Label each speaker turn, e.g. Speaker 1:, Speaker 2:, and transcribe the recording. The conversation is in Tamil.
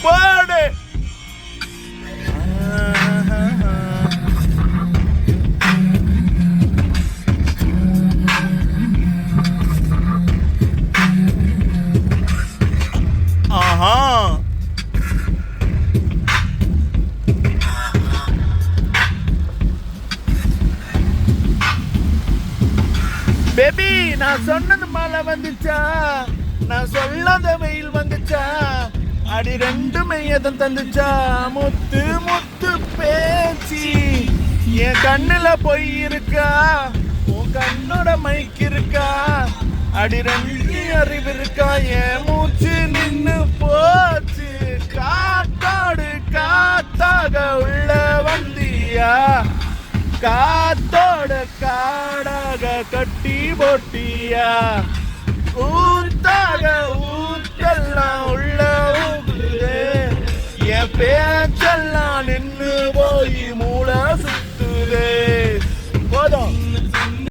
Speaker 1: போடு. ஆஹா பேபி, நான் சொன்னது மழை வந்துச்சா, நான் சொல்லாத வெயில் வந்துச்சா, அடி ரெண்டுமே எதன் தந்துச்சா, முத்து முத்து பேச்சு என் கண்ணுல பொய் இருக்கா, உன் கண்ணோட மைக்கு இருக்கா, அடி ரெண்டு அறிவு இருக்கா, என் மூச்சு நின்னு போச்சு, காத்தோடு காத்தாக உள்ள வந்தியா, காத்தோட காடாக கட்டி போட்டியா, ஊத்தாக ஊத்தெல்லாம் உள்ள ஊத்துது, என் பேச்செல்லாம் நின்னு போய்